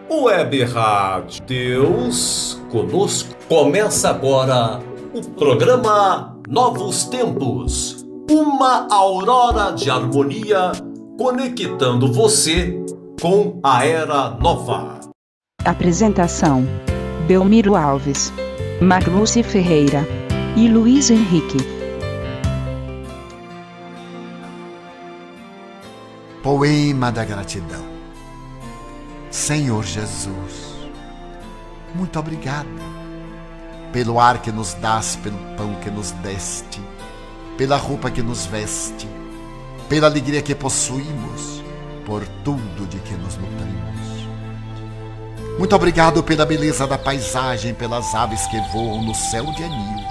Web Rádio Deus Conosco. Começa agora o programa Novos Tempos, uma aurora de harmonia conectando você com a Era Nova. Apresentação: Belmiro Alves, Marluce Ferreira e Luiz Henrique. Poema da gratidão. Senhor Jesus, muito obrigado pelo ar que nos dás, pelo pão que nos deste, pela roupa que nos veste, pela alegria que possuímos, por tudo de que nos nutrimos. Muito obrigado pela beleza da paisagem, pelas aves que voam no céu de anil,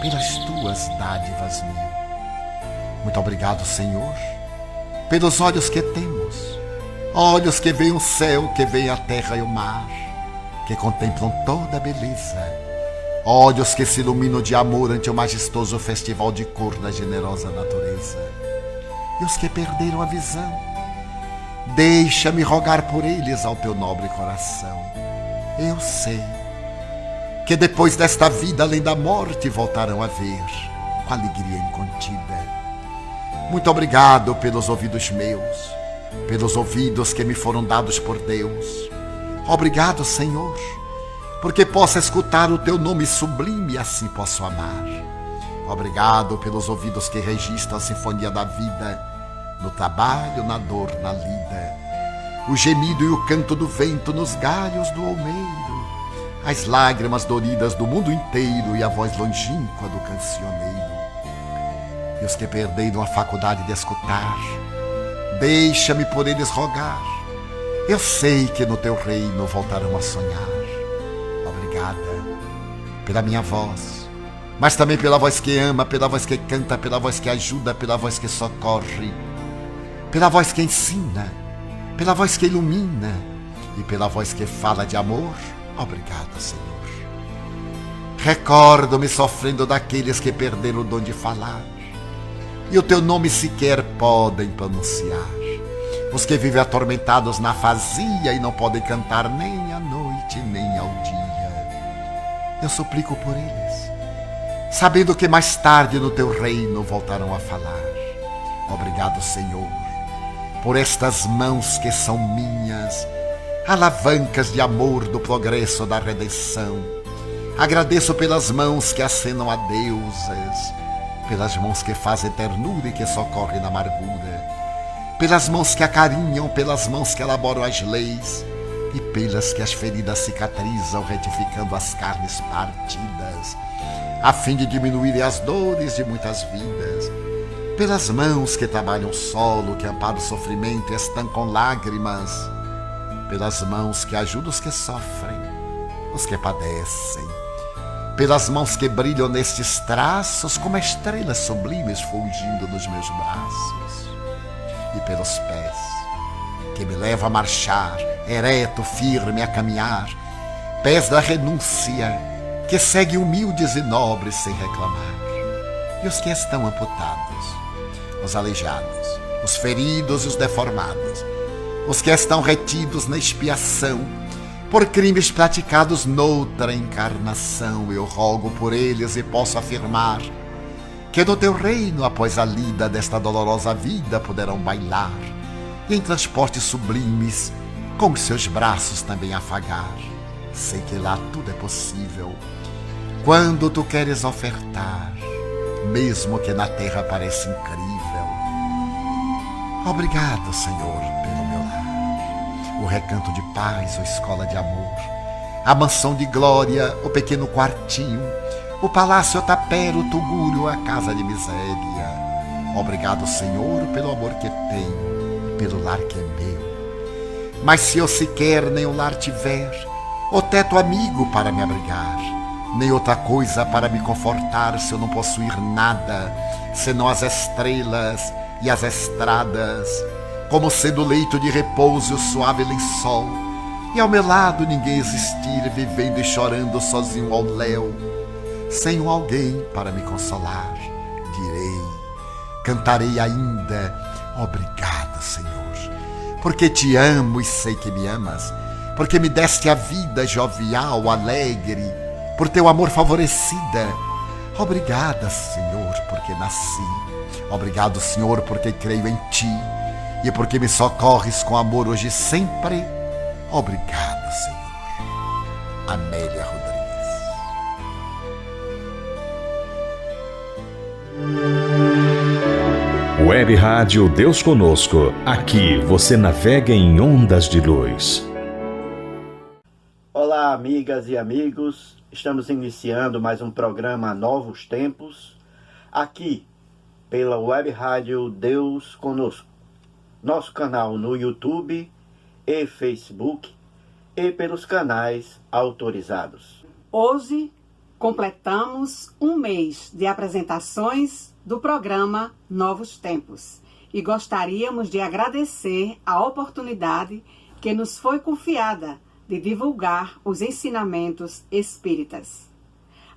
pelas tuas dádivas mil. Muito obrigado, Senhor, pelos olhos que temos, olhos que veem o céu, que veem a terra e o mar, que contemplam toda a beleza, olhos que se iluminam de amor ante o majestoso festival de cor da generosa natureza. E os que perderam a visão, deixa-me rogar por eles ao teu nobre coração. Eu sei que depois desta vida, além da morte, voltarão a ver com alegria incontida. Muito obrigado pelos ouvidos meus, pelos ouvidos que me foram dados por Deus. Obrigado, Senhor, porque posso escutar o teu nome sublime e assim posso amar. Obrigado pelos ouvidos que registram a sinfonia da vida, no trabalho, na dor, na lida, o gemido e o canto do vento nos galhos do olmeiro, as lágrimas doridas do mundo inteiro e a voz longínqua do cancioneiro. E os que perderam a faculdade de escutar, deixa-me por eles rogar. Eu sei que no teu reino voltarão a sonhar. Obrigada pela minha voz, mas também pela voz que ama, pela voz que canta, pela voz que ajuda, pela voz que socorre, pela voz que ensina, pela voz que ilumina e pela voz que fala de amor. Obrigado, Senhor. Recordo-me sofrendo daqueles que perderam o dom de falar e o teu nome sequer podem pronunciar. Os que vivem atormentados na afasia e não podem cantar nem à noite nem ao dia. Eu suplico por eles, sabendo que mais tarde no teu reino voltarão a falar. Obrigado, Senhor, por estas mãos que são minhas, alavancas de amor do progresso da redenção. Agradeço pelas mãos que acenam a deusas, pelas mãos que fazem ternura e que socorrem na amargura, pelas mãos que acarinham, pelas mãos que elaboram as leis e pelas que as feridas cicatrizam, retificando as carnes partidas, a fim de diminuírem as dores de muitas vidas, pelas mãos que trabalham o solo, que amparam o sofrimento e estancam lágrimas, pelas mãos que ajudam os que sofrem, os que padecem, pelas mãos que brilham nestes traços como estrelas sublimes fulgindo nos meus braços, e pelos pés que me levam a marchar, ereto, firme a caminhar, pés da renúncia que seguem humildes e nobres sem reclamar, e os que estão amputados, os aleijados, os feridos e os deformados, os que estão retidos na expiação por crimes praticados noutra encarnação. Eu rogo por eles e posso afirmar que no teu reino, após a lida desta dolorosa vida, poderão bailar e em transportes sublimes com os seus braços também afagar. Sei que lá tudo é possível quando tu queres ofertar, mesmo que na terra pareça incrível. Obrigado, Senhor, pelo meu lar, o recanto de paz, a escola de amor, a mansão de glória, o pequeno quartinho, o palácio, o tapera, o tugúrio, a casa de miséria. Obrigado, Senhor, pelo amor que tenho, pelo lar que é meu. Mas se eu sequer nem o lar tiver, o teto amigo para me abrigar, nem outra coisa para me confortar, se eu não possuir nada, senão as estrelas e as estradas, como sendo o leito de repouso e o suave lençol, e ao meu lado ninguém existir, vivendo e chorando sozinho ao léu, sem um alguém para me consolar. Direi, cantarei ainda, obrigado, Senhor, porque te amo e sei que me amas, porque me deste a vida jovial, alegre, por teu amor favorecida. Obrigada, Senhor, porque nasci. Obrigado, Senhor, porque creio em Ti e porque me socorres com amor hoje e sempre. Obrigado, Senhor. Amélia Rodrigues. Web Rádio Deus Conosco. Aqui você navega em ondas de luz. Olá, amigas e amigos. Estamos iniciando mais um programa Novos Tempos, aqui pela Web Rádio Deus Conosco. Nosso canal no YouTube e Facebook e pelos canais autorizados. Hoje completamos um mês de apresentações do programa Novos Tempos e gostaríamos de agradecer a oportunidade que nos foi confiada de divulgar os ensinamentos espíritas.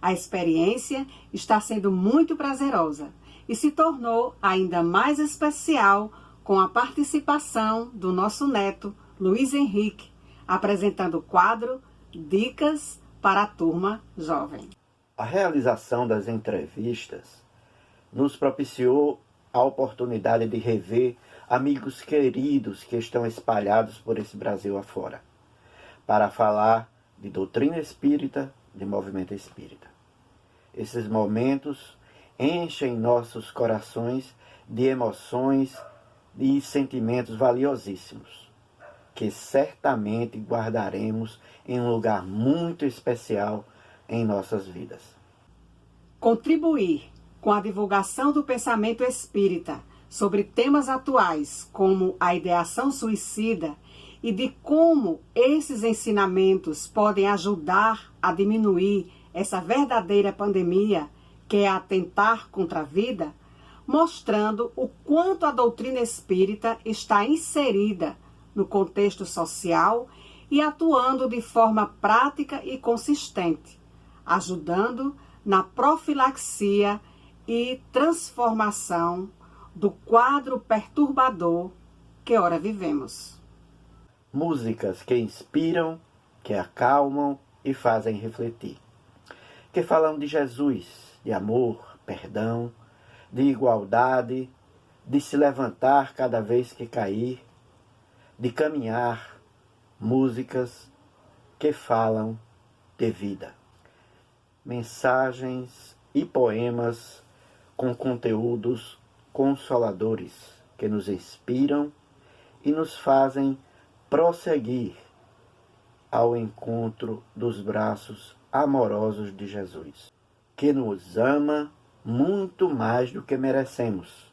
A experiência está sendo muito prazerosa e se tornou ainda mais especial com a participação do nosso neto, Luiz Henrique, apresentando o quadro Dicas para a Turma Jovem. A realização das entrevistas nos propiciou a oportunidade de rever amigos queridos que estão espalhados por esse Brasil afora, para falar de doutrina espírita, de movimento espírita. Esses momentos enchem nossos corações de emoções e sentimentos valiosíssimos, que certamente guardaremos em um lugar muito especial em nossas vidas. Contribuir com a divulgação do pensamento espírita sobre temas atuais como a ideação suicida e de como esses ensinamentos podem ajudar a diminuir essa verdadeira pandemia que é atentar contra a vida, mostrando o quanto a doutrina espírita está inserida no contexto social e atuando de forma prática e consistente, ajudando na profilaxia e transformação do quadro perturbador que ora vivemos. Músicas que inspiram, que acalmam e fazem refletir, que falam de Jesus, de amor, perdão, de igualdade, de se levantar cada vez que cair, de caminhar, músicas que falam de vida. Mensagens e poemas com conteúdos consoladores que nos inspiram e nos fazem prosseguir ao encontro dos braços amorosos de Jesus, que nos ama muito mais do que merecemos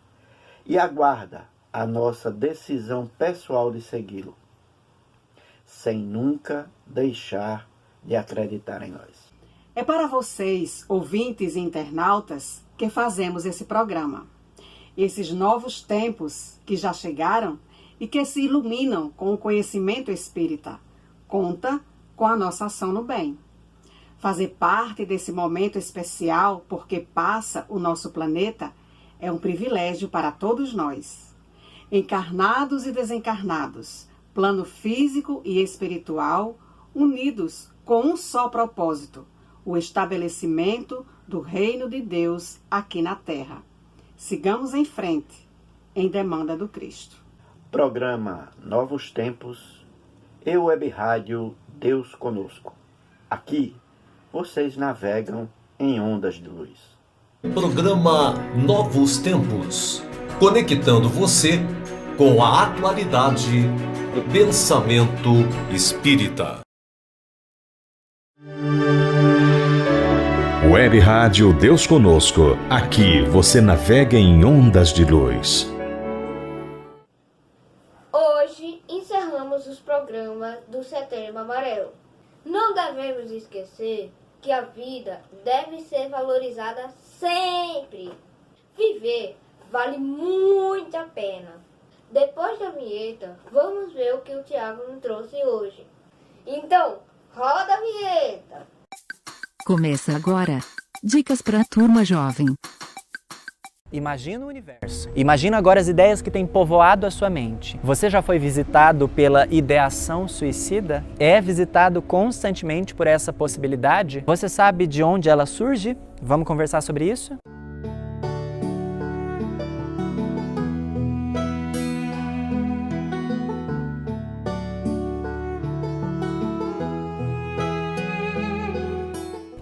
e aguarda a nossa decisão pessoal de segui-lo, sem nunca deixar de acreditar em nós. É para vocês, ouvintes e internautas, que fazemos esse programa. Esses novos tempos que já chegaram e que se iluminam com o conhecimento espírita, conta com a nossa ação no bem. Fazer parte desse momento especial porque passa o nosso planeta é um privilégio para todos nós. Encarnados e desencarnados, plano físico e espiritual, unidos com um só propósito, o estabelecimento do reino de Deus aqui na Terra. Sigamos em frente, em demanda do Cristo. Programa Novos Tempos e Web Rádio Deus Conosco. Aqui vocês navegam em ondas de luz. Programa Novos Tempos, conectando você com a atualidade do pensamento espírita. Web Rádio Deus Conosco. Aqui você navega em ondas de luz. Hoje encerramos os programas do Setembro Amarelo. Não devemos esquecer que a vida deve ser valorizada sempre. Viver vale muito a pena. Depois da vinheta, vamos ver o que o Tiago nos trouxe hoje. Então, roda a vinheta! Começa agora. Dicas para a turma jovem. Imagina o universo. Imagina agora as ideias que têm povoado a sua mente. Você já foi visitado pela ideação suicida? É visitado constantemente por essa possibilidade? Você sabe de onde ela surge? Vamos conversar sobre isso?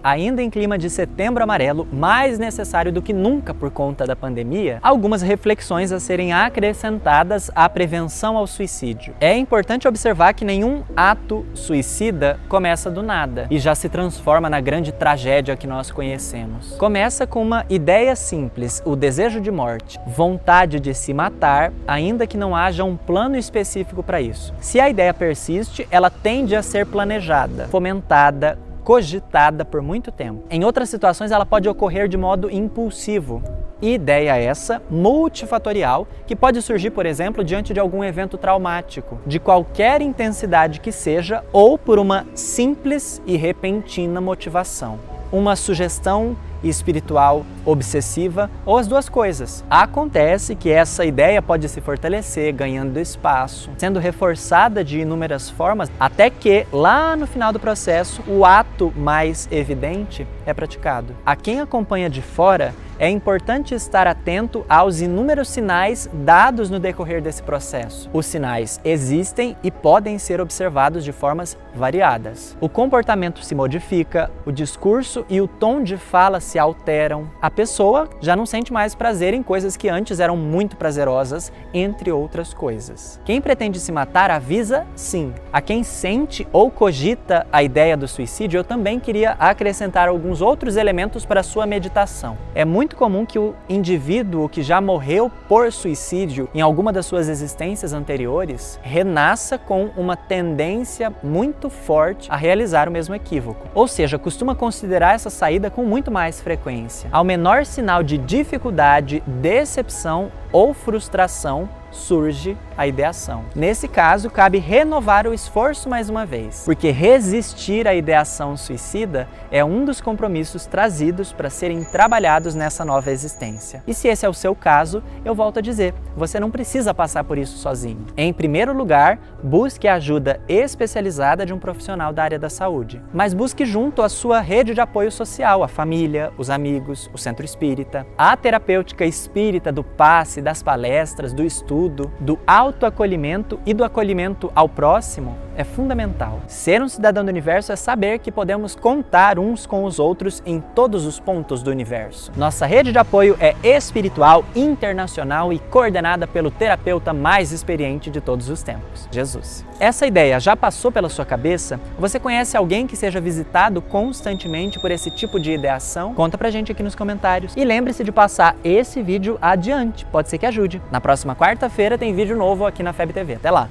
Ainda em clima de Setembro Amarelo, mais necessário do que nunca por conta da pandemia, algumas reflexões a serem acrescentadas à prevenção ao suicídio. É importante observar que nenhum ato suicida começa do nada e já se transforma na grande tragédia que nós conhecemos. Começa com uma ideia simples, o desejo de morte, vontade de se matar, ainda que não haja um plano específico para isso. Se a ideia persiste, ela tende a ser planejada, fomentada, cogitada por muito tempo. Em outras situações, ela pode ocorrer de modo impulsivo. Ideia essa multifatorial que pode surgir, por exemplo, diante de algum evento traumático, de qualquer intensidade que seja, ou por uma simples e repentina motivação. Uma sugestão espiritual obsessiva ou as duas coisas. Acontece que essa ideia pode se fortalecer, ganhando espaço, sendo reforçada de inúmeras formas, até que, lá no final do processo, o ato mais evidente é praticado. A quem acompanha de fora, é importante estar atento aos inúmeros sinais dados no decorrer desse processo. Os sinais existem e podem ser observados de formas variadas. O comportamento se modifica, o discurso e o tom de fala se alteram. A pessoa já não sente mais prazer em coisas que antes eram muito prazerosas, entre outras coisas. Quem pretende se matar avisa sim. A quem sente ou cogita a ideia do suicídio, eu também queria acrescentar alguns outros elementos para a sua meditação. É muito comum que o indivíduo que já morreu por suicídio em alguma das suas existências anteriores renasça com uma tendência muito forte a realizar o mesmo equívoco. Ou seja, costuma considerar essa saída com muito mais frequência. Ao menor sinal de dificuldade, decepção ou frustração, surge a ideação. Nesse caso, cabe renovar o esforço mais uma vez, porque resistir à ideação suicida é um dos compromissos trazidos para serem trabalhados nessa nova existência. E se esse é o seu caso, eu volto a dizer, você não precisa passar por isso sozinho. Em primeiro lugar, busque a ajuda especializada de um profissional da área da saúde, mas busque junto à sua rede de apoio social, a família, os amigos, o centro espírita. A terapêutica espírita do passe, das palestras, do estudo, do autoacolhimento e do acolhimento ao próximo é fundamental. Ser um cidadão do universo é saber que podemos contar uns com os outros em todos os pontos do universo. Nossa rede de apoio é espiritual, internacional e coordenada pelo terapeuta mais experiente de todos os tempos, Jesus. Essa ideia já passou pela sua cabeça? Você conhece alguém que seja visitado constantemente por esse tipo de ideação? Conta pra gente aqui nos comentários. E lembre-se de passar esse vídeo adiante, pode ser que ajude. Na próxima quarta-feira tem vídeo novo aqui na FEB TV. Até lá!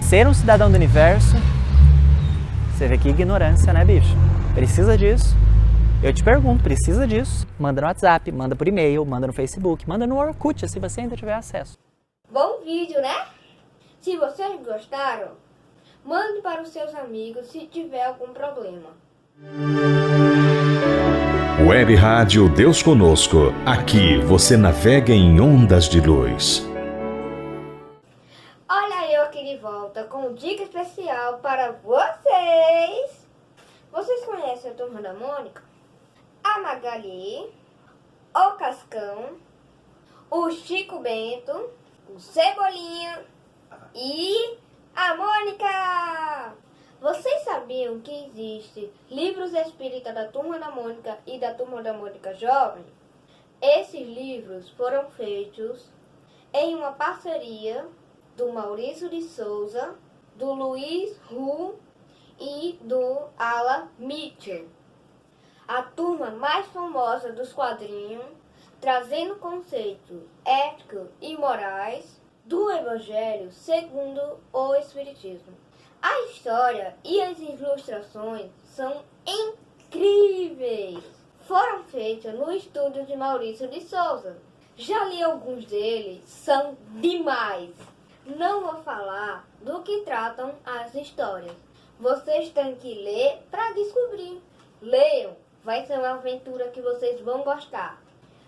Ser um cidadão do universo, você vê que ignorância, né, bicho? Precisa disso? Eu te pergunto, precisa disso? Manda no WhatsApp, manda por e-mail, manda no Facebook, manda no Orkut, se você ainda tiver acesso. Bom vídeo, né? Se vocês gostaram, mande para os seus amigos se tiver algum problema. Web Rádio Deus Conosco. Aqui você navega em ondas de luz. Olha eu aqui de volta com dica especial para vocês. Vocês conhecem a Turma da Mônica? A Magali, o Cascão, o Chico Bento, o Cebolinha e a Mônica! Vocês sabiam que existe livros espíritas da Turma da Mônica e da Turma da Mônica Jovem? Esses livros foram feitos em uma parceria do Maurício de Souza, do Luiz Hu e do Alan Mitchell. A turma mais famosa dos quadrinhos, trazendo conceitos éticos e morais do Evangelho segundo o Espiritismo. A história e as ilustrações são incríveis. Foram feitas no estúdio de Maurício de Souza. Já li alguns deles, são demais. Não vou falar do que tratam as histórias. Vocês têm que ler para descobrir. Leiam, vai ser uma aventura que vocês vão gostar.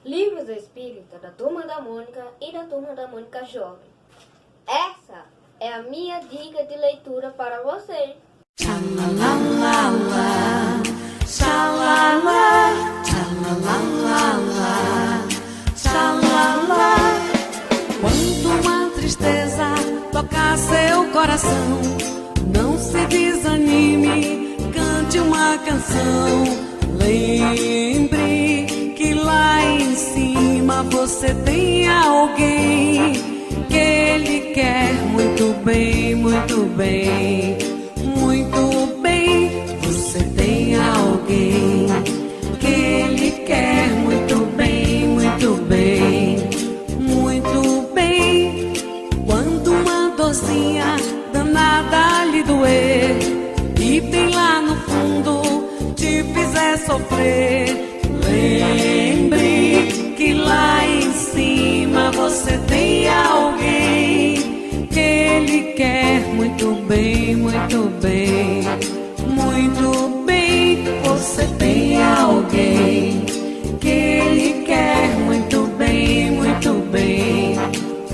Livros espíritas da Turma da Mônica e da Turma da Mônica Jovem. Essa é a minha dica de leitura para vocês. Tchalalala, tchalala, tchalalala, tchalala. Quando uma tristeza tocar seu coração, não se desanime, cante uma canção. Lembre que lá em cima você tem alguém que ele quer muito bem, muito bem, muito bem. Você tem alguém que ele quer muito bem, muito bem, muito bem. Quando uma dorzinha danada lhe doer e bem lá no fundo te fizer sofrer, lembre que lá em cima você tem alguém que ele quer muito bem, muito bem, muito bem. Você tem alguém que ele quer muito bem, muito bem,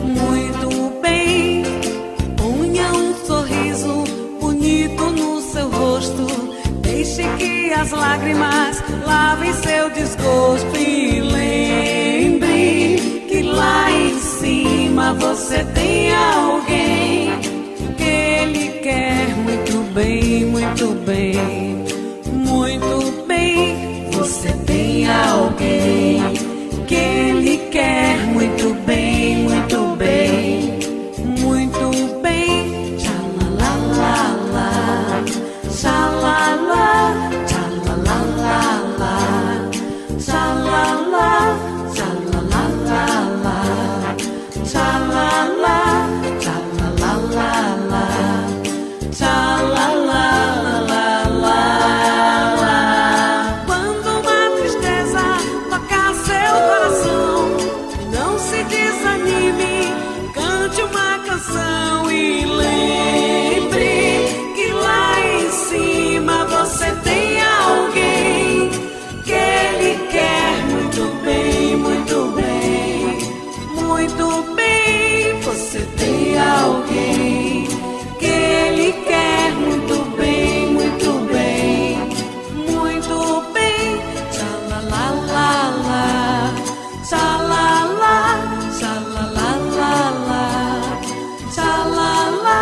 muito bem. Ponha um sorriso bonito no seu rosto, deixe que as lágrimas lavem seu desgosto e lembre que lá em cima você tem alguém que ele quer muito bem, muito bem, muito bem. Você tem alguém que ele quer muito bem, muito bem, muito bem. Tchalalala, tchalala, tchalalala, tchalala, tchalalala, tchalala, tchalalala, tchalalala. Quando uma tristeza tocar seu coração, não se desanime, cante uma canção e lembre que lá em cima você tem alguém que ele quer muito bem, muito bem, muito bem. Você tem alguém que ele quer muito bem, muito bem, muito bem. Tchalalala, tchalala, tchalalalala, tchalala, tchalalalala,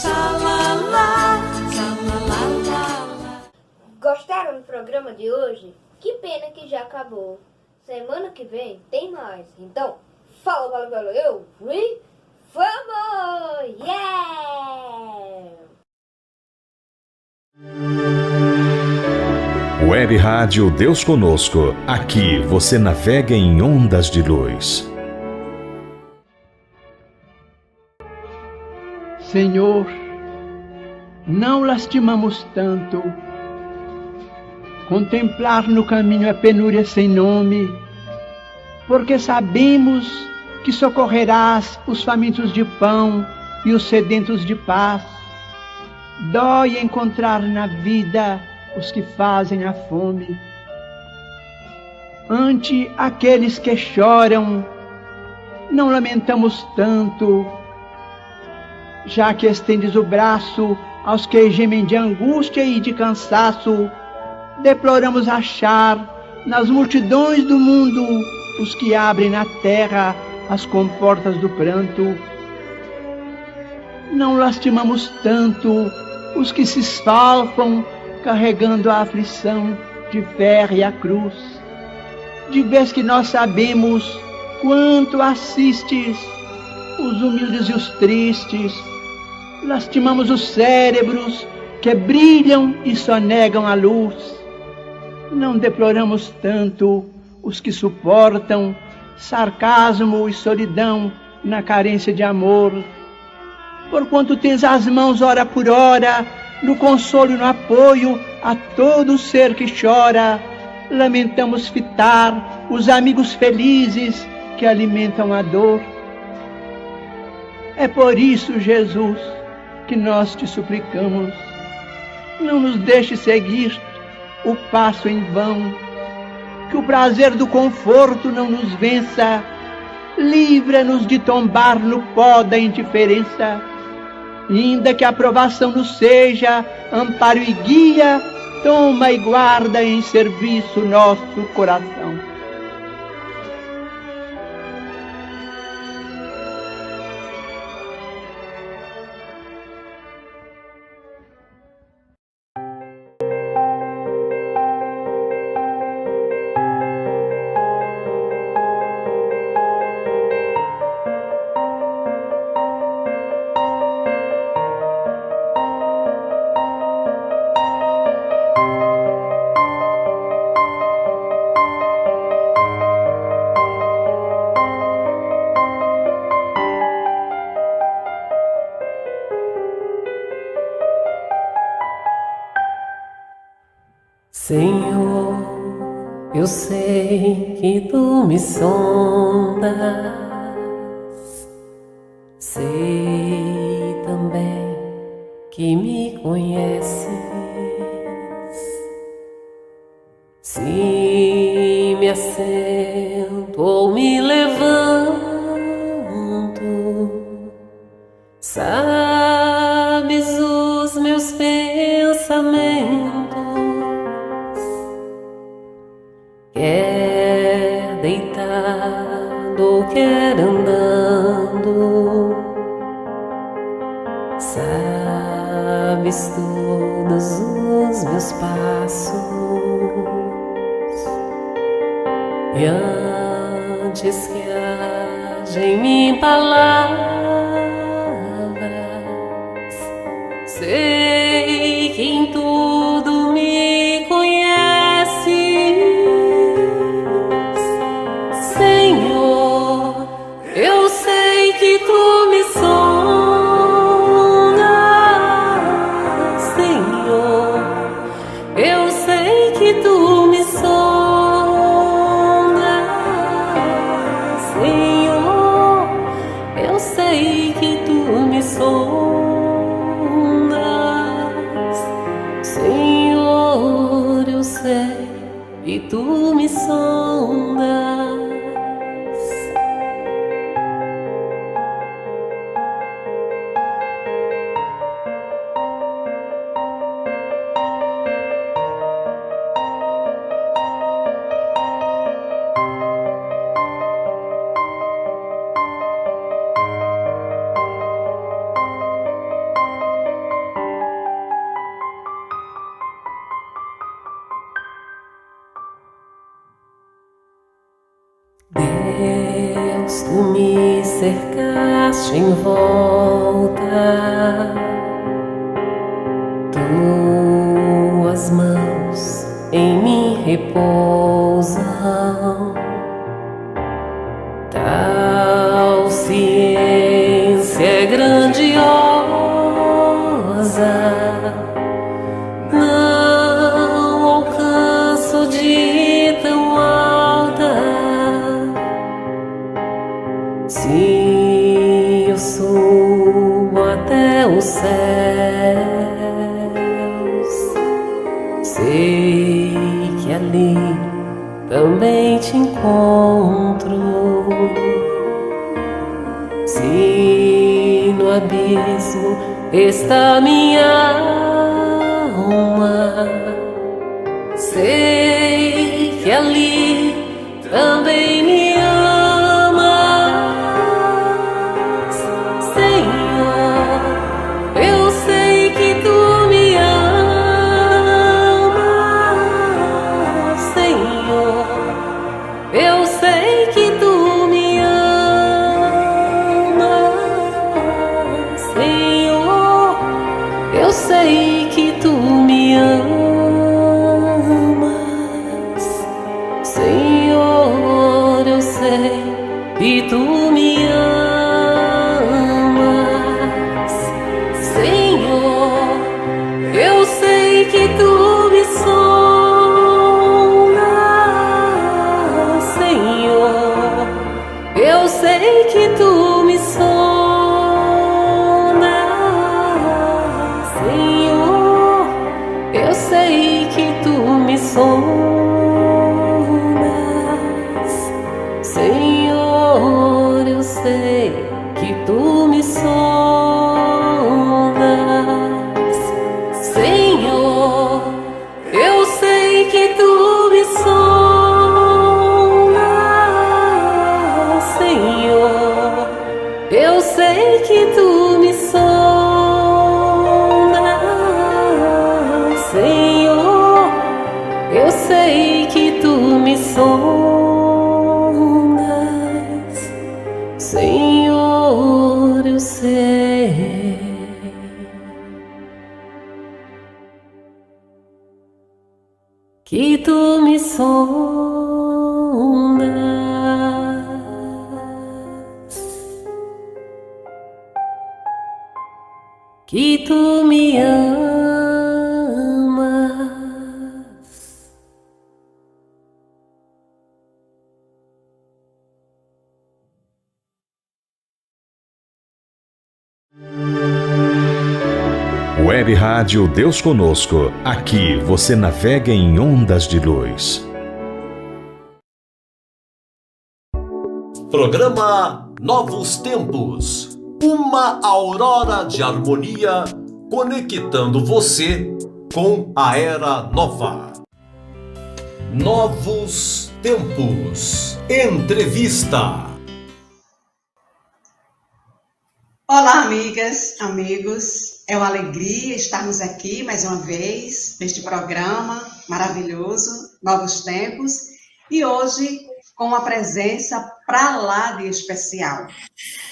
tchalala, tchalalalala. Gostaram do programa de hoje? Que pena que já acabou. Semana que vem tem mais. Então, fala, eu fui, vamos! Yeah! Web Rádio Deus Conosco. Aqui você navega em ondas de luz. Senhor, não lastimamos tanto. Contemplar no caminho a penúria sem nome, porque sabemos que socorrerás os famintos de pão e os sedentos de paz. Dói encontrar na vida os que fazem a fome. Ante aqueles que choram, não lamentamos tanto, já que estendes o braço aos que gemem de angústia e de cansaço. Deploramos achar nas multidões do mundo os que abrem na terra as comportas do pranto. Não lastimamos tanto os que se esfalfam carregando a aflição de férrea cruz. De vez que nós sabemos quanto assistes os humildes e os tristes, lastimamos os cérebros que brilham e só negam a luz. Não deploramos tanto os que suportam sarcasmo e solidão na carência de amor. Porquanto tens as mãos hora por hora no consolo e no apoio a todo ser que chora, lamentamos fitar os amigos felizes que alimentam a dor. É por isso, Jesus, que nós te suplicamos, não nos deixe seguir o passo em vão, que o prazer do conforto não nos vença, livra-nos de tombar no pó da indiferença, ainda que a aprovação nos seja amparo e guia, toma e guarda em serviço nosso coração. Senhor, eu sei que tu me sondas, sei também que me conheces. Se me assento ou me levanto, sabes os meus pensamentos. Quer deitado ou quer andando, sabes todos os meus passos. E antes que haja em mim palavras, sei que em tudo me conheces. Senhor, eu sei que tu me sondas. Senhor, eu sei que tu me sondas. Senhor, eu sei que tu me sondas. Senhor, eu sei que tu me sondas. Deus, tu me cercaste em volta, tuas mãos em mim repousam, tal ciência é grandiosa, não alcanço de tão alta. Se eu subo até os céus, sei que ali também te encontro. Se no abismo está minha alma, sei que ali também me ama. Eu sei que tu me amas, Senhor. Eu sei que tu me amas, Senhor. Eu sei que tu me amas, Senhor. Eu sei que tu me sondas. Eu sei que tu me sondas, Senhor, eu sei que tu me sondas. Senhor, eu sei que tu me sondas. Senhor, eu sei que tu me sondas. Senhor, eu sei que tu me sondas. Senhor, eu sei que tu me sondas, que tu me amas. Web Rádio Deus Conosco. Aqui você navega em ondas de luz. Programa Novos Tempos. Uma aurora de harmonia conectando você com a era nova. Novos Tempos. Entrevista. Olá, amigas, amigos. É uma alegria estarmos aqui mais uma vez neste programa maravilhoso, Novos Tempos, e hoje com uma presença para lá de especial.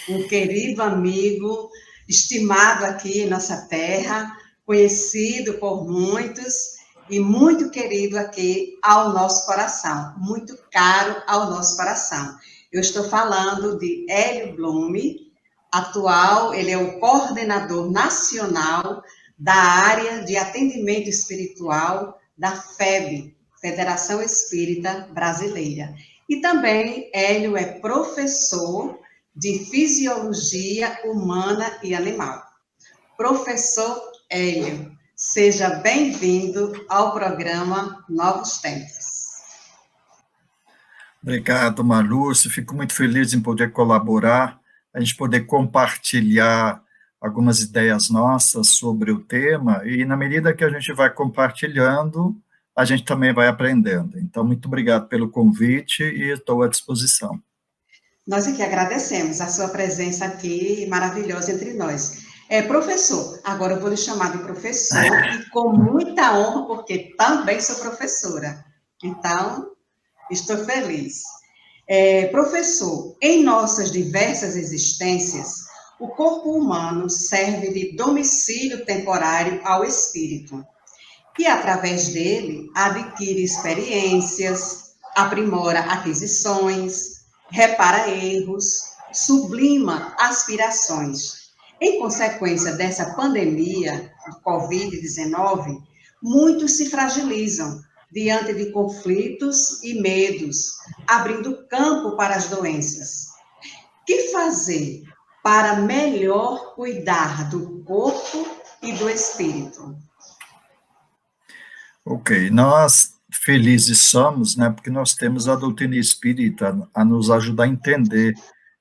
Um querido amigo, estimado aqui em nossa terra, conhecido por muitos e muito querido aqui ao nosso coração, muito caro ao nosso coração. Eu estou falando de Hélio Blume. Atual, ele é o coordenador nacional da área de atendimento espiritual da FEB, Federação Espírita Brasileira. E também, Hélio é professor de Fisiologia Humana e Animal. Professor Hélio, seja bem-vindo ao programa Novos Tempos. Obrigado, Marlúcio. Fico muito feliz em poder colaborar, a gente poder compartilhar algumas ideias nossas sobre o tema, e na medida que a gente vai compartilhando, a gente também vai aprendendo. Então, muito obrigado pelo convite e estou à disposição. Nós aqui agradecemos a sua presença aqui, maravilhosa entre nós. Professor, agora eu vou lhe chamar de professor, e com muita honra, porque também sou professora. Então, estou feliz. Professor, em nossas diversas existências, o corpo humano serve de domicílio temporário ao espírito, e através dele adquire experiências, aprimora aquisições, repara erros, sublima aspirações. Em consequência dessa pandemia do Covid-19, muitos se fragilizam diante de conflitos e medos, abrindo campo para as doenças. Que fazer para melhor cuidar do corpo e do espírito? Ok, nós felizes somos, né, porque nós temos a doutrina espírita a nos ajudar a entender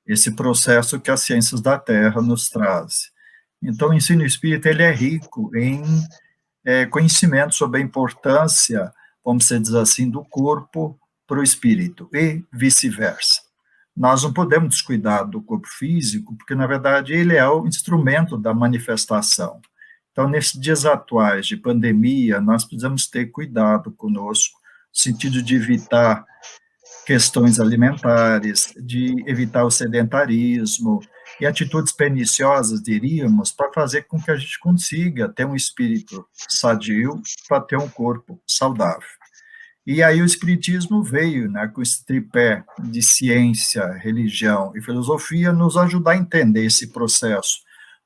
esse processo que as ciências da Terra nos trazem. Então, o ensino espírita, ele é rico em conhecimento sobre a importância, vamos dizer assim, do corpo para o espírito, e vice-versa. Nós não podemos descuidar do corpo físico, porque, na verdade, ele é o instrumento da manifestação. Então, nesses dias atuais de pandemia, nós precisamos ter cuidado conosco, no sentido de evitar questões alimentares, de evitar o sedentarismo e atitudes perniciosas, diríamos, para fazer com que a gente consiga ter um espírito sadio para ter um corpo saudável. E aí o espiritismo veio, né, com esse tripé de ciência, religião e filosofia, nos ajudar a entender esse processo,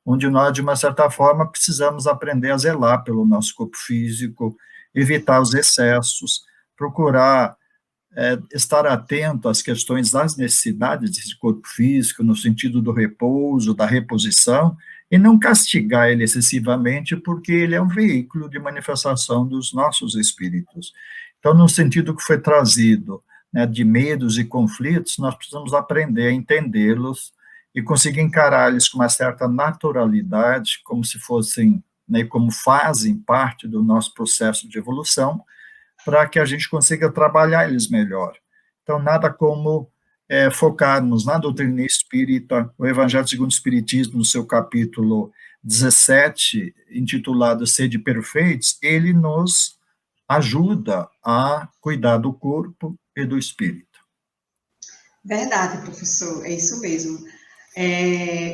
onde nós, de uma certa forma, precisamos aprender a zelar pelo nosso corpo físico, evitar os excessos, procurar estar atento às questões das necessidades desse corpo físico, no sentido do repouso, da reposição, e não castigar ele excessivamente, porque ele é um veículo de manifestação dos nossos espíritos. Então, no sentido que foi trazido, né, de medos e conflitos, nós precisamos aprender a entendê-los e conseguir encará-los com uma certa naturalidade, como se fossem, né, como fazem parte do nosso processo de evolução, para que a gente consiga trabalhar eles melhor. Então, nada como focarmos na doutrina espírita, o Evangelho segundo o Espiritismo, no seu capítulo 17, intitulado Sede Perfeitos, ele nos ajuda a cuidar do corpo e do espírito. Verdade, professor, é isso mesmo.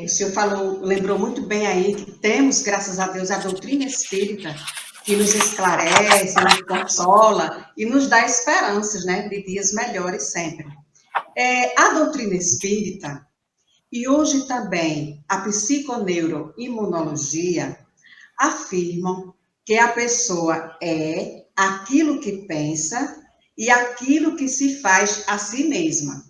O senhor lembrou muito bem aí que temos, graças a Deus, a doutrina espírita, que nos esclarece, nos consola e nos dá esperanças, né, de dias melhores sempre. A doutrina espírita, e hoje também a psiconeuroimunologia, afirmam que a pessoa é aquilo que pensa e aquilo que se faz a si mesma.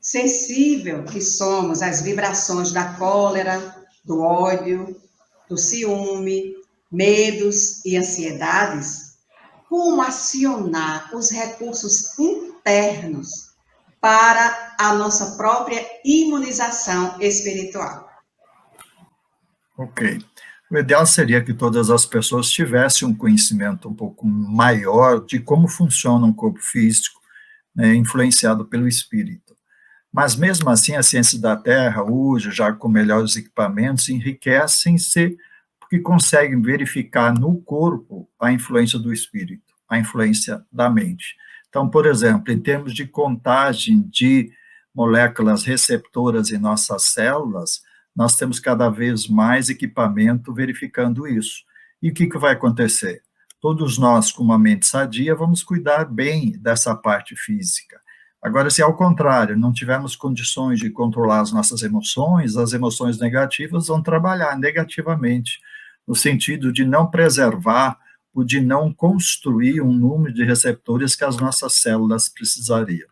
Sensível que somos às vibrações da cólera, do ódio, do ciúme, medos e ansiedades, como acionar os recursos internos para a nossa própria imunização espiritual? Ok. O ideal seria que todas as pessoas tivessem um conhecimento um pouco maior de como funciona um corpo físico, né, influenciado pelo espírito. Mas, mesmo assim, as ciências da Terra, hoje, já com melhores equipamentos, enriquecem-se porque conseguem verificar no corpo a influência do espírito, a influência da mente. Então, por exemplo, em termos de contagem de moléculas receptoras em nossas células, nós temos cada vez mais equipamento verificando isso. E o que vai acontecer? Todos nós, com uma mente sadia, vamos cuidar bem dessa parte física. Agora, se ao contrário, não tivermos condições de controlar as nossas emoções, as emoções negativas vão trabalhar negativamente, no sentido de não preservar ou de não construir um número de receptores que as nossas células precisariam.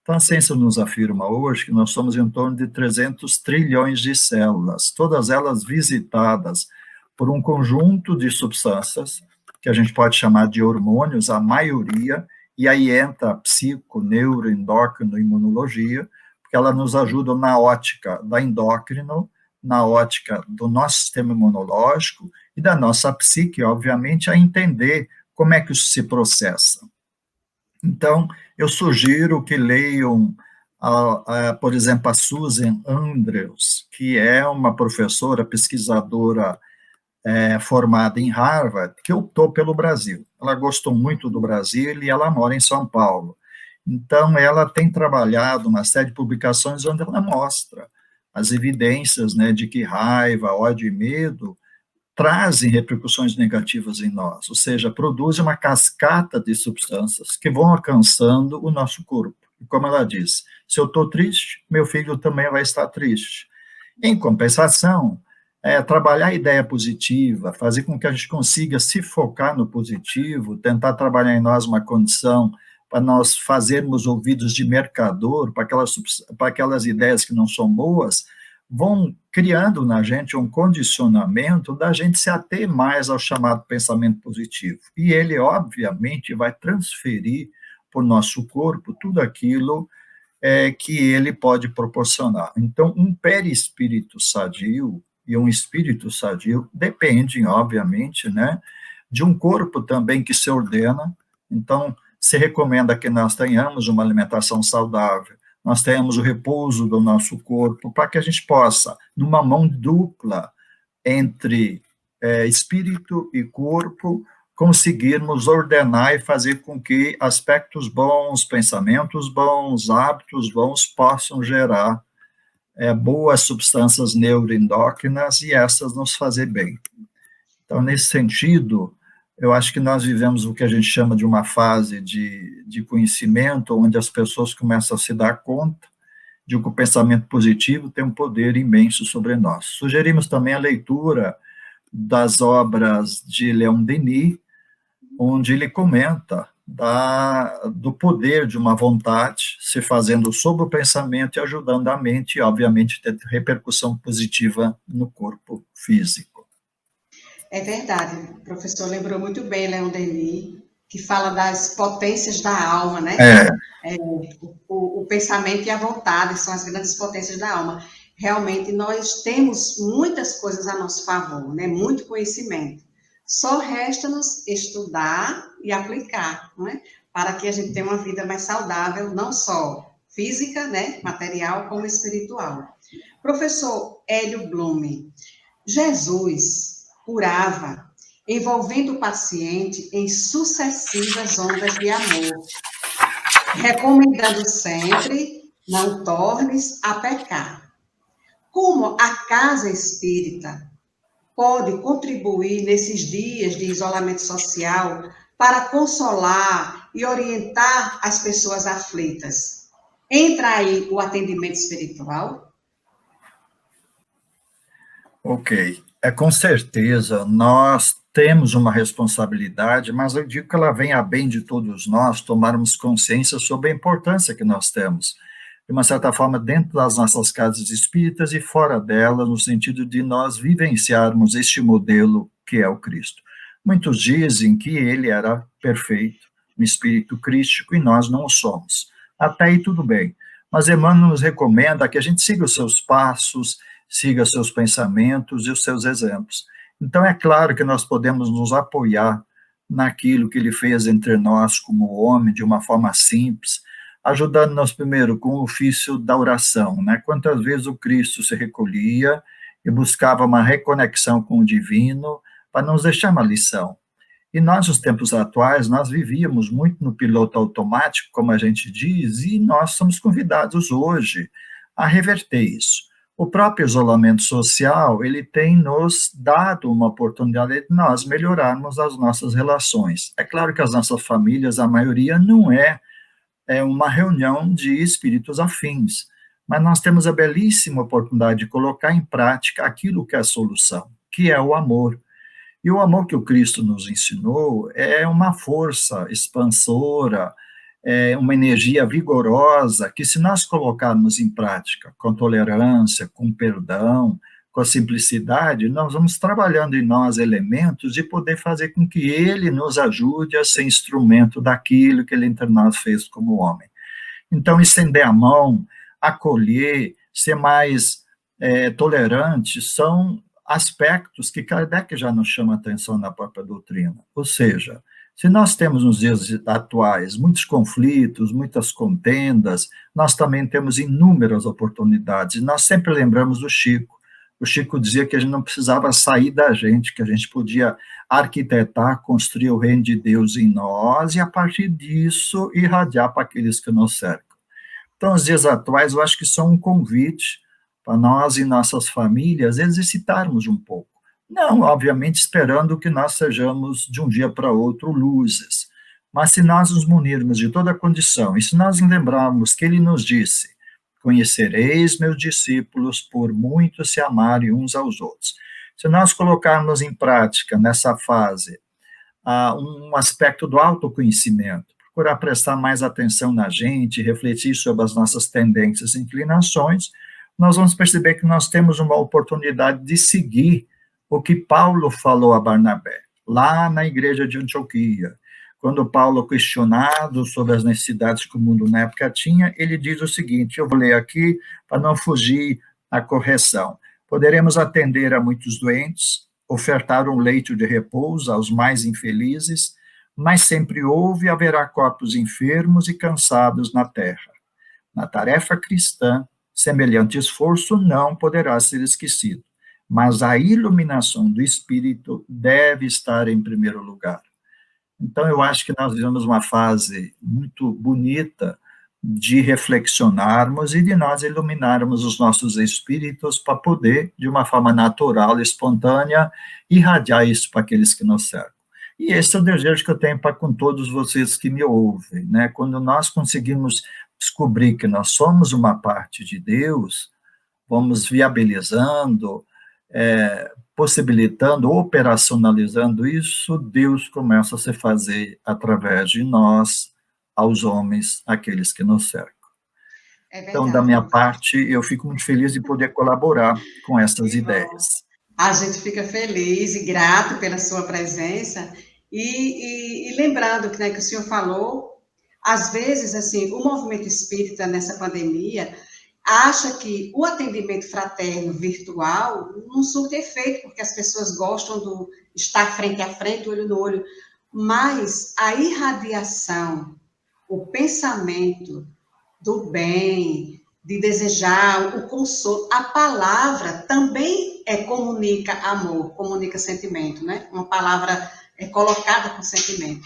Então, a ciência nos afirma hoje que nós somos em torno de 300 trilhões de células, todas elas visitadas por um conjunto de substâncias, que a gente pode chamar de hormônios, a maioria, e aí entra a psico, neuro, endócrino, imunologia, porque ela nos ajuda na ótica da endócrino, na ótica do nosso sistema imunológico e da nossa psique, obviamente, a entender como é que isso se processa. Então, eu sugiro que leiam, por exemplo, a Susan Andrews, que é uma professora, pesquisadora formada em Harvard, que optou pelo Brasil. Ela gostou muito do Brasil e ela mora em São Paulo. Então, ela tem trabalhado uma série de publicações onde ela mostra as evidências, né, de que raiva, ódio e medo trazem repercussões negativas em nós, ou seja, produzem uma cascata de substâncias que vão alcançando o nosso corpo. E como ela diz, se eu estou triste, meu filho também vai estar triste. Em compensação, trabalhar a ideia positiva, fazer com que a gente consiga se focar no positivo, tentar trabalhar em nós uma condição para nós fazermos ouvidos de mercador para aquelas ideias que não são boas, vão criando na gente um condicionamento da gente se ater mais ao chamado pensamento positivo. E ele, obviamente, vai transferir para o nosso corpo tudo aquilo que ele pode proporcionar. Então, um perispírito sadio e um espírito sadio dependem, obviamente, né, de um corpo também que se ordena. Então, se recomenda que nós tenhamos uma alimentação saudável, nós tenhamos o repouso do nosso corpo, para que a gente possa, numa mão dupla entre espírito e corpo, conseguirmos ordenar e fazer com que aspectos bons, pensamentos bons, hábitos bons possam gerar boas substâncias neuroendócrinas e essas nos fazer bem. Então, nesse sentido, eu acho que nós vivemos o que a gente chama de uma fase de conhecimento, onde as pessoas começam a se dar conta de que o pensamento positivo tem um poder imenso sobre nós. Sugerimos também a leitura das obras de Leon Denis, onde ele comenta do poder de uma vontade se fazendo sobre o pensamento e ajudando a mente, e obviamente ter repercussão positiva no corpo físico. É verdade, o professor lembrou muito bem, Leon Denis, que fala das potências da alma, né? O pensamento e a vontade são as grandes potências da alma. Realmente, nós temos muitas coisas a nosso favor, né? Muito conhecimento. Só resta-nos estudar e aplicar, né? Para que a gente tenha uma vida mais saudável, não só física, né? Material, como espiritual. Professor Hélio Blume, Jesus curava, envolvendo o paciente em sucessivas ondas de amor, recomendando sempre, não tornes a pecar. Como a casa espírita pode contribuir nesses dias de isolamento social para consolar e orientar as pessoas aflitas? Entra aí o atendimento espiritual? Ok. Com certeza, nós temos uma responsabilidade, mas eu digo que ela vem a bem de todos nós tomarmos consciência sobre a importância que nós temos, de uma certa forma, dentro das nossas casas espíritas e fora delas, no sentido de nós vivenciarmos este modelo que é o Cristo. Muitos dizem que ele era perfeito, um espírito crístico, e nós não o somos. Até aí tudo bem, mas Emmanuel nos recomenda que a gente siga os seus passos, siga seus pensamentos e os seus exemplos. Então, é claro que nós podemos nos apoiar naquilo que ele fez entre nós como homem, de uma forma simples, ajudando-nos primeiro com o ofício da oração, né? Quantas vezes o Cristo se recolhia e buscava uma reconexão com o divino para nos deixar uma lição. E nós, nos tempos atuais, nós vivíamos muito no piloto automático, como a gente diz, e nós somos convidados hoje a reverter isso. O próprio isolamento social, ele tem nos dado uma oportunidade de nós melhorarmos as nossas relações. É claro que as nossas famílias, a maioria, não é uma reunião de espíritos afins, mas nós temos a belíssima oportunidade de colocar em prática aquilo que é a solução, que é o amor. E o amor que o Cristo nos ensinou é uma força expansora, uma energia vigorosa, que se nós colocarmos em prática com tolerância, com perdão, com a simplicidade, nós vamos trabalhando em nós elementos de poder fazer com que ele nos ajude a ser instrumento daquilo que ele entre nós fez como homem. Então, estender a mão, acolher, ser mais tolerante, são aspectos que Kardec já nos chama a atenção na própria doutrina. Ou seja, se nós temos nos dias atuais muitos conflitos, muitas contendas, nós também temos inúmeras oportunidades. E nós sempre lembramos do Chico. O Chico dizia que a gente não precisava sair da gente, que a gente podia arquitetar, construir o reino de Deus em nós e, a partir disso, irradiar para aqueles que nos cercam. Então, os dias atuais, eu acho que são um convite para nós e nossas famílias exercitarmos um pouco. Não, obviamente, esperando que nós sejamos, de um dia para outro, luzes. Mas se nós nos munirmos de toda a condição, e se nós lembrarmos que ele nos disse: conhecereis meus discípulos por muito se amarem uns aos outros. Se nós colocarmos em prática, nessa fase, um aspecto do autoconhecimento, procurar prestar mais atenção na gente, refletir sobre as nossas tendências e inclinações, nós vamos perceber que nós temos uma oportunidade de seguir o que Paulo falou a Barnabé, lá na igreja de Antioquia. Quando Paulo, questionado sobre as necessidades que o mundo na época tinha, ele diz o seguinte, eu vou ler aqui para não fugir à correção. Poderemos atender a muitos doentes, ofertar um leito de repouso aos mais infelizes, mas sempre houve e haverá corpos enfermos e cansados na terra. Na tarefa cristã, semelhante esforço não poderá ser esquecido, mas a iluminação do Espírito deve estar em primeiro lugar. Então, eu acho que nós vivemos uma fase muito bonita de reflexionarmos e de nós iluminarmos os nossos espíritos para poder, de uma forma natural, espontânea, irradiar isso para aqueles que nos cercam. E esse é o desejo que eu tenho para com todos vocês que me ouvem, né? Quando nós conseguimos descobrir que nós somos uma parte de Deus, vamos viabilizando, possibilitando, operacionalizando isso, Deus começa a se fazer através de nós, aos homens, aqueles que nos cercam. Então, da minha parte, eu fico muito feliz de poder colaborar com essas ideias. A gente fica feliz e grato pela sua presença, E lembrando que, né, que o senhor falou, às vezes, assim, o movimento espírita nessa pandemia acha que o atendimento fraterno virtual não surte efeito, porque as pessoas gostam do estar frente a frente, olho no olho, mas a irradiação, o pensamento do bem, de desejar o consolo, a palavra também comunica amor, comunica sentimento, né? Uma palavra colocada com sentimento.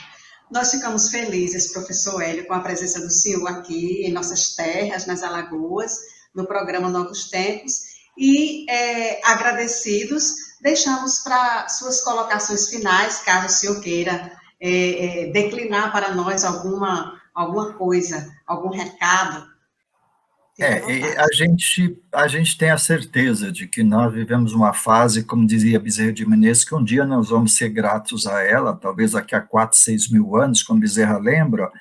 Nós ficamos felizes, professor Hélio, com a presença do senhor aqui em nossas terras, nas Alagoas, no programa Novos Tempos, e agradecidos, deixamos para suas colocações finais, caso o senhor queira declinar para nós alguma coisa, algum recado. A gente tem a certeza de que nós vivemos uma fase, como dizia Bezerra de Menezes, que um dia nós vamos ser gratos a ela, talvez daqui a 4, 6 mil anos, como Bezerra lembra,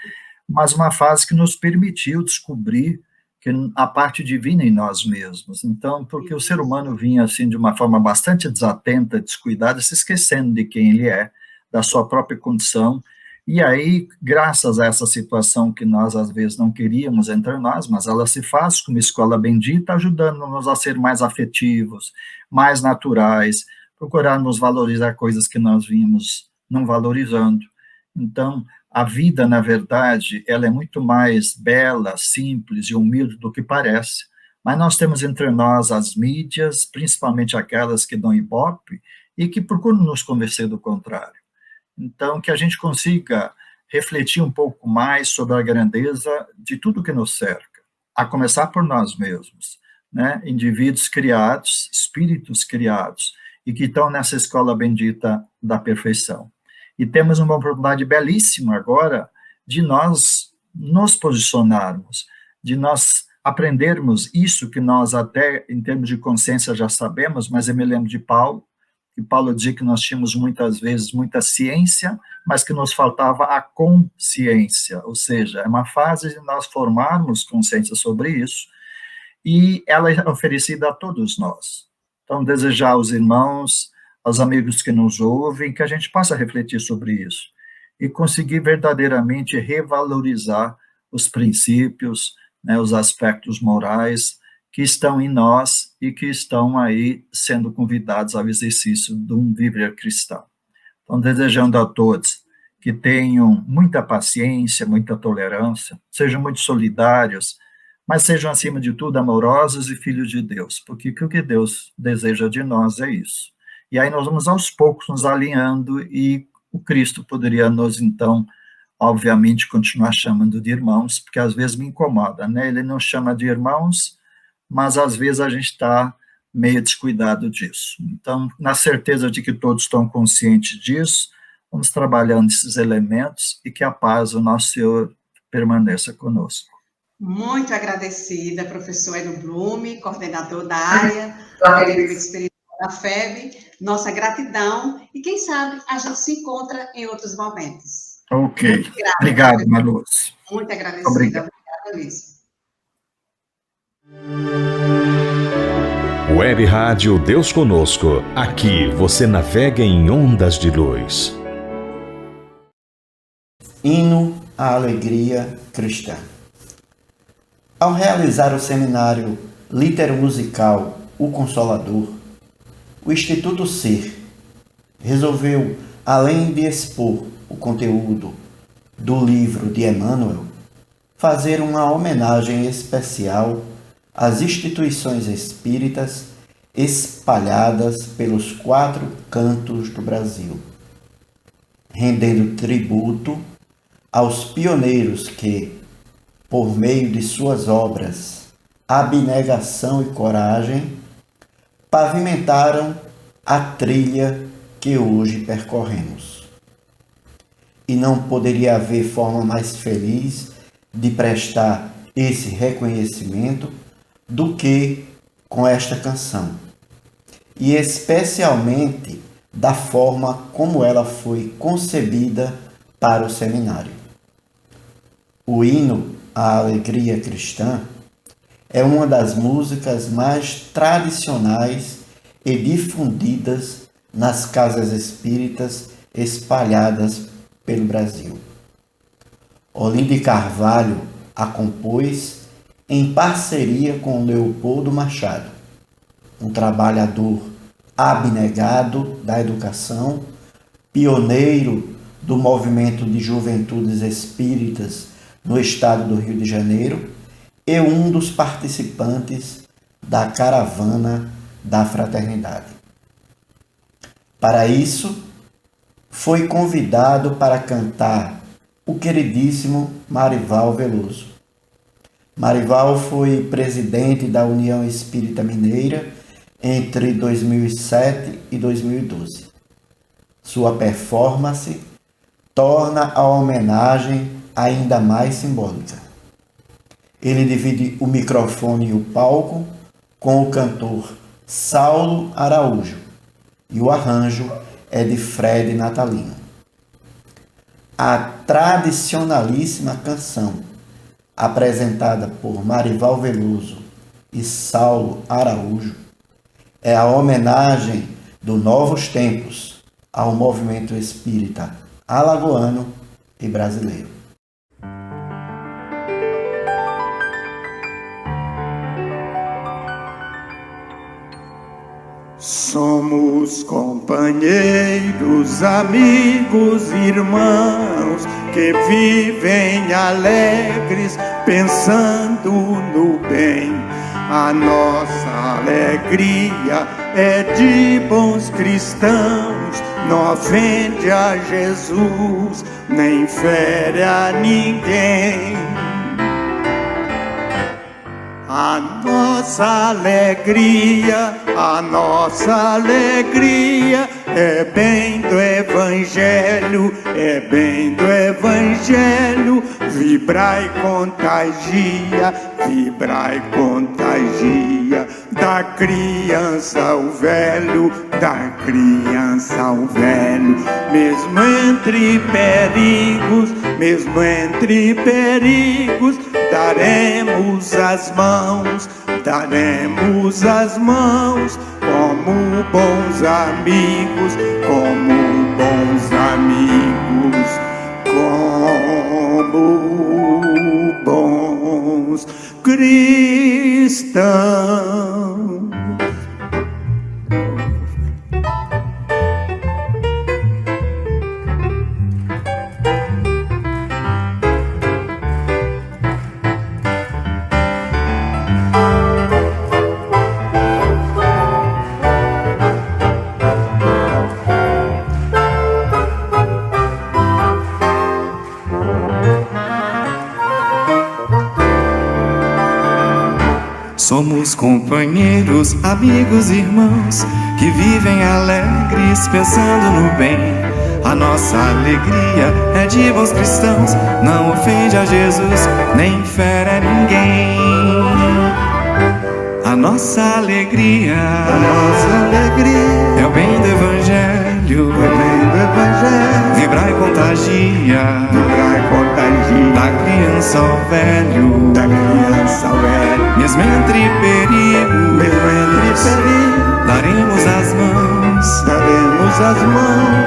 mas uma fase que nos permitiu descobrir que a parte divina em nós mesmos. Então, porque o ser humano vinha assim de uma forma bastante desatenta, descuidada, se esquecendo de quem ele é, da sua própria condição. E aí, graças a essa situação que nós, às vezes, não queríamos entre nós, mas ela se faz como escola bendita, ajudando-nos a ser mais afetivos, mais naturais, procurarmos valorizar coisas que nós vimos não valorizando. Então, a vida, na verdade, ela é muito mais bela, simples e humilde do que parece, mas nós temos entre nós as mídias, principalmente aquelas que dão ibope, e que procuram nos convencer do contrário. Então, que a gente consiga refletir um pouco mais sobre a grandeza de tudo que nos cerca, a começar por nós mesmos, né? Indivíduos criados, espíritos criados, e que estão nessa escola bendita da perfeição. E temos uma oportunidade belíssima agora de nós nos posicionarmos, de nós aprendermos isso que nós até, em termos de consciência, já sabemos, mas eu me lembro de Paulo, que Paulo dizia que nós tínhamos muitas vezes muita ciência, mas que nos faltava a consciência, ou seja, é uma fase de nós formarmos consciência sobre isso, e ela é oferecida a todos nós. Então, desejar aos irmãos, aos amigos que nos ouvem, que a gente possa refletir sobre isso, e conseguir verdadeiramente revalorizar os princípios, né, os aspectos morais, que estão em nós e que estão aí sendo convidados ao exercício de um viver cristão. Então, desejando a todos que tenham muita paciência, muita tolerância, sejam muito solidários, mas sejam, acima de tudo, amorosos e filhos de Deus, porque o que Deus deseja de nós é isso. E aí nós vamos, aos poucos, nos alinhando, e o Cristo poderia nos, então, obviamente, continuar chamando de irmãos, porque às vezes me incomoda, né? Ele não chama de irmãos, mas às vezes a gente está meio descuidado disso. Então, na certeza de que todos estão conscientes disso, vamos trabalhando esses elementos e que a paz do nosso Senhor permaneça conosco. Muito agradecida, professor Hélio Blume, coordenador da área do Espírito da FEB. Nossa gratidão e, quem sabe, a gente se encontra em outros momentos. Ok. Obrigado, Marluz. Muito agradecida. Obrigada, Luiz. Web Rádio Deus Conosco. Aqui você navega em ondas de luz. Hino à alegria cristã. Ao realizar o seminário litero-musical O Consolador, o Instituto Ser resolveu, além de expor o conteúdo do livro de Emmanuel, fazer uma homenagem especial às instituições espíritas espalhadas pelos 4 cantos do Brasil, rendendo tributo aos pioneiros que, por meio de suas obras, abnegação e coragem, pavimentaram a trilha que hoje percorremos. E não poderia haver forma mais feliz de prestar esse reconhecimento do que com esta canção, e especialmente da forma como ela foi concebida para o seminário. O hino à alegria cristã é uma das músicas mais tradicionais e difundidas nas casas espíritas espalhadas pelo Brasil. Olinda de Carvalho a compôs em parceria com Leopoldo Machado, um trabalhador abnegado da educação, pioneiro do movimento de juventudes espíritas no estado do Rio de Janeiro e um dos participantes da Caravana da Fraternidade. Para isso, foi convidado para cantar o queridíssimo Marival Veloso. Marival foi presidente da União Espírita Mineira entre 2007 e 2012. Sua performance torna a homenagem ainda mais simbólica. Ele divide o microfone e o palco com o cantor Saulo Araújo e o arranjo é de Fred Natalino. A tradicionalíssima canção, apresentada por Marival Veloso e Saulo Araújo, é a homenagem do Novos Tempos ao movimento espírita alagoano e brasileiro. Somos companheiros, amigos, irmãos que vivem alegres pensando no bem. A nossa alegria é de bons cristãos, não ofende a Jesus, nem fere a ninguém. A nossa alegria é bem do Evangelho, é bem do Evangelho. Vibra e contagia, vibra e contagia. Da criança ao velho, da criança ao velho. Mesmo entre perigos, daremos as mãos, como bons amigos, como bons amigos, como bons cristãos. Somos companheiros, amigos, irmãos que vivem alegres pensando no bem. A nossa alegria é de bons cristãos, não ofende a Jesus, nem fere a ninguém. A nossa alegria é o bem do Evangelho, vibra e contagia, da criança ao velho, mesmo entre perigos, daremos as mãos,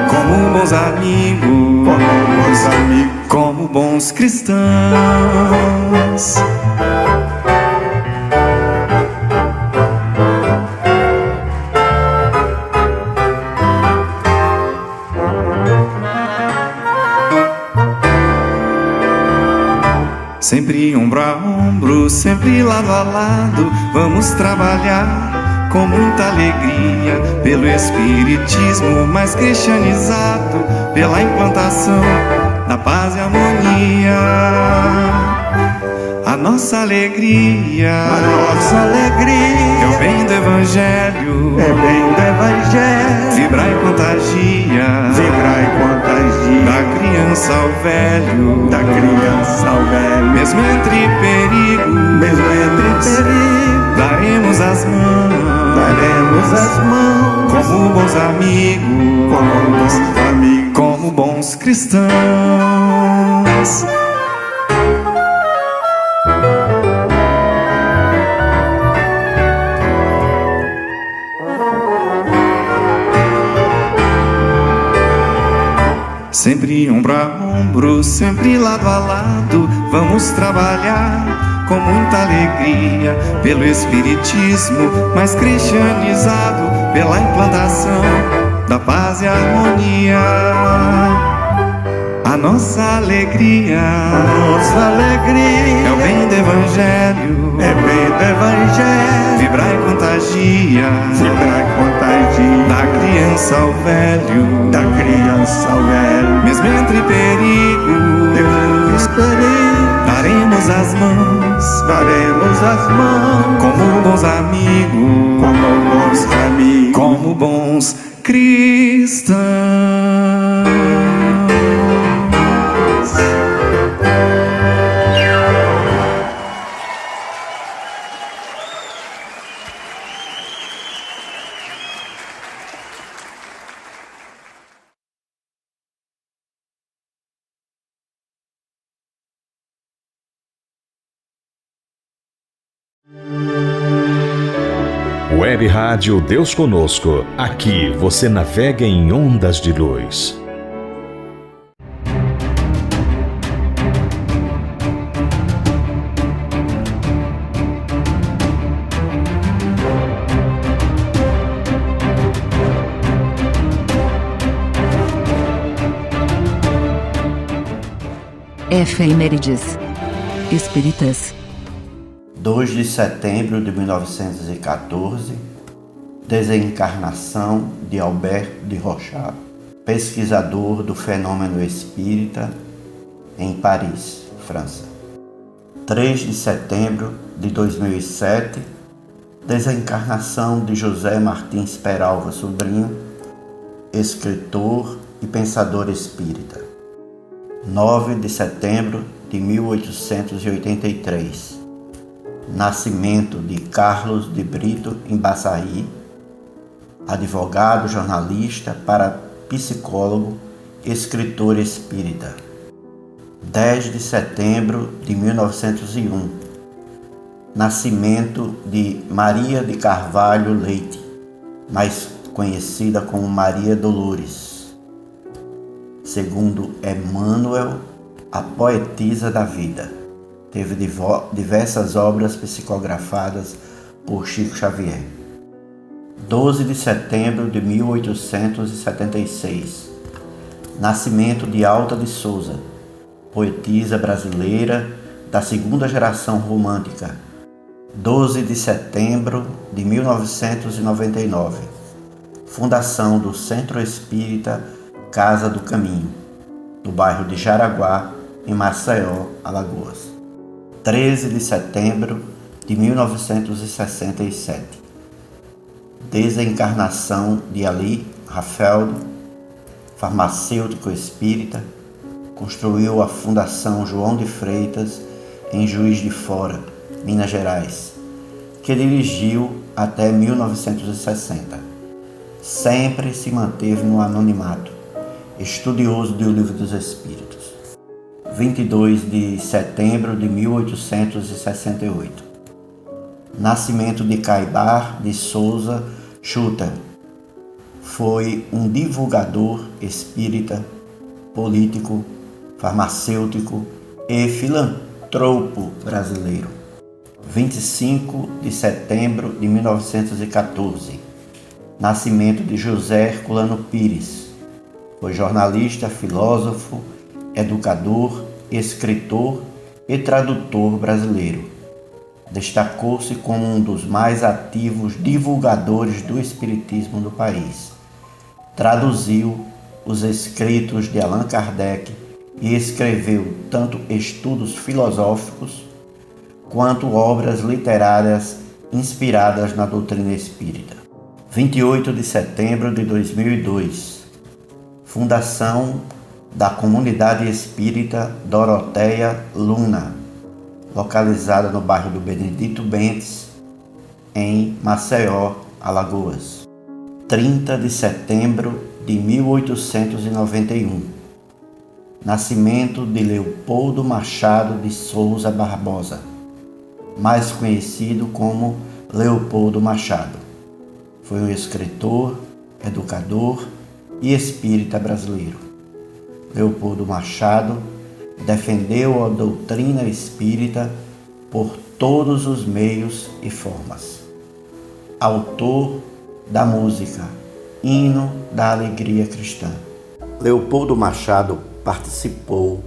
como bons amigos, como bons cristãos. Sempre ombro a ombro, sempre lado a lado, vamos trabalhar com muita alegria pelo espiritismo mais cristianizado, pela implantação da paz e harmonia. A nossa alegria é o bem do Evangelho, vibra e contagia, da criança ao velho, mesmo entre perigos, daremos as mãos, como bons amigos, como bons cristãos. Sempre ombro a ombro, sempre lado a lado, vamos trabalhar com muita alegria pelo espiritismo mais cristianizado, pela implantação da paz e harmonia. A nossa alegria, é o bem do evangelho, vibrar e contagia, da criança ao velho, mesmo entre perigos, daremos as mãos, como bons amigos, como bons cristãos. Web Rádio Deus Conosco. Aqui você navega em ondas de luz. Efemérides Espíritas. 2 de setembro de 1914, desencarnação de Albert de Rochat, pesquisador do fenômeno espírita em Paris, França. 3 de setembro de 2007, desencarnação de José Martins Peralva Sobrinho, escritor e pensador espírita. 9 de setembro de 1883, nascimento de Carlos de Brito Embaçaí, advogado, jornalista, parapsicólogo, escritor espírita. 10 de setembro de 1901, nascimento de Maria de Carvalho Leite, mais conhecida como Maria Dolores. Segundo Emmanuel, a poetisa da vida. Teve diversas obras psicografadas por Chico Xavier. 12 de setembro de 1876, nascimento de Alta de Souza, poetisa brasileira da segunda geração romântica. 12 de setembro de 1999, fundação do Centro Espírita Casa do Caminho, do bairro de Jaraguá, em Maceió, Alagoas. 13 de setembro de 1967, desencarnação de Ali Rafael, farmacêutico espírita, construiu a Fundação João de Freitas em Juiz de Fora, Minas Gerais, que dirigiu até 1960. Sempre se manteve no anonimato, estudioso do Livro dos Espíritos. 22 de setembro de 1868. Nascimento de Caibar de Souza Schutter. Foi um divulgador espírita, político, farmacêutico e filantropo brasileiro. 25 de setembro de 1914. Nascimento de José Herculano Pires. Foi jornalista, filósofo, educador, escritor e tradutor brasileiro. Destacou-se como um dos mais ativos divulgadores do espiritismo do país. Traduziu os escritos de Allan Kardec e escreveu tanto estudos filosóficos quanto obras literárias inspiradas na doutrina espírita. 28 de setembro de 2002, fundação da Comunidade Espírita Doroteia Luna, localizada no bairro do Benedito Bentes, em Maceió, Alagoas. 30 de setembro de 1891, nascimento de Leopoldo Machado de Souza Barbosa, mais conhecido como Leopoldo Machado. Foi um escritor, educador e espírita brasileiro. Leopoldo Machado defendeu a doutrina espírita por todos os meios e formas. Autor da música Hino da Alegria Cristã. Leopoldo Machado participou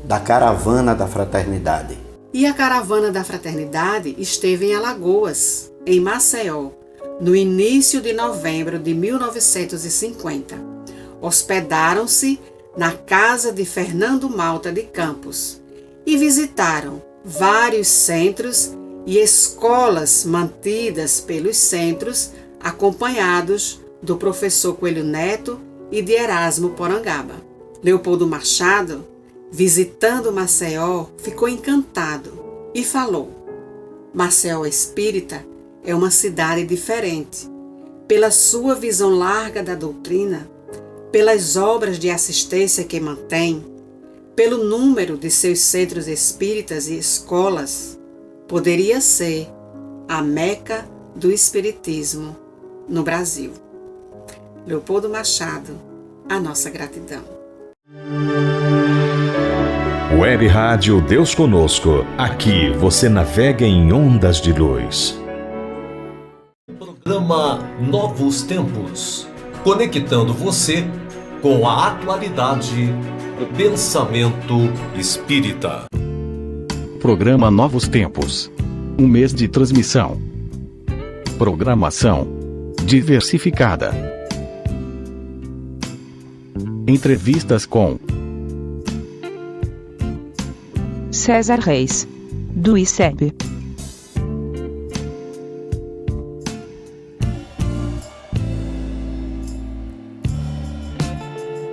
da Caravana da Fraternidade. E a Caravana da Fraternidade esteve em Alagoas, em Maceió, no início de novembro de 1950. Hospedaram-se na casa de Fernando Malta de Campos e visitaram vários centros e escolas mantidas pelos centros, acompanhados do professor Coelho Neto e de Erasmo Porangaba. Leopoldo Machado, visitando Maceió, ficou encantado e falou: Maceió Espírita é uma cidade diferente, pela sua visão larga da doutrina, pelas obras de assistência que mantém, pelo número de seus centros espíritas e escolas, poderia ser a Meca do Espiritismo no Brasil. Leopoldo Machado, a nossa gratidão. Web Rádio Deus Conosco. Aqui você navega em ondas de luz. Programa Novos Tempos, conectando você com a atualidade do pensamento espírita. Programa Novos Tempos. Um mês de transmissão. Programação diversificada. Entrevistas com César Reis, do ICEB.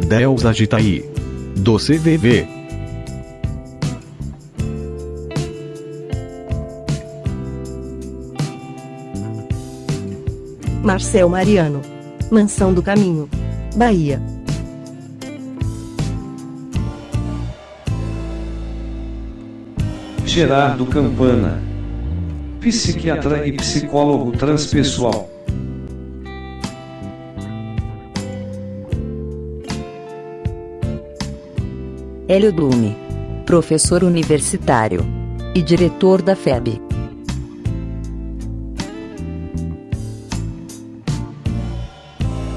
Delza Agitaí, do CVV. Marcel Mariano, Mansão do Caminho, Bahia. Gerardo Campana, psiquiatra e psicólogo transpessoal. Hélio Blume, professor universitário e diretor da FEB.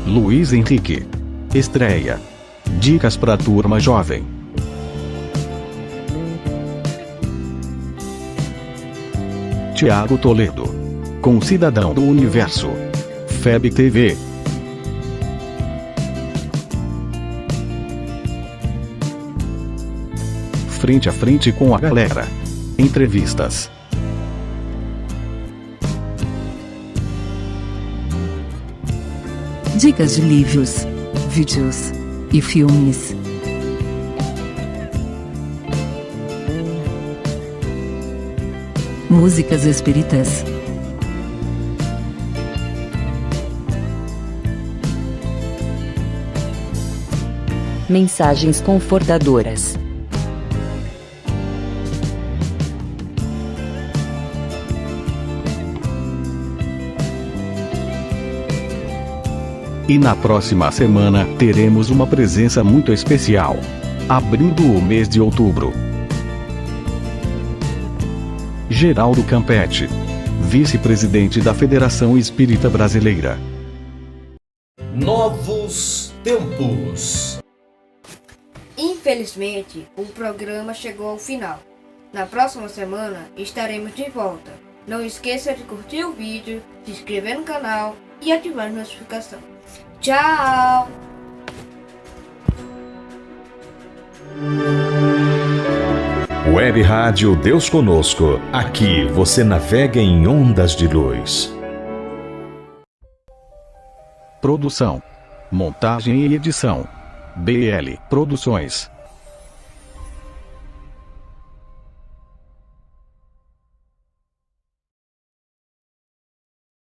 Luiz Henrique, estreia. Dicas para a turma jovem. Tiago Toledo, com Cidadão do Universo, FEB TV. Frente a frente com a galera. Entrevistas. Dicas de livros, vídeos e filmes. Músicas espíritas. Mensagens confortadoras. E na próxima semana teremos uma presença muito especial, abrindo o mês de outubro. Geraldo Campetti, vice-presidente da Federação Espírita Brasileira. Novos Tempos. Infelizmente, o programa chegou ao final. Na próxima semana estaremos de volta. Não esqueça de curtir o vídeo, se inscrever no canal e ativar a notificação. Tchau! Web Rádio Deus Conosco. Aqui você navega em ondas de luz. Produção, montagem e edição. BL Produções.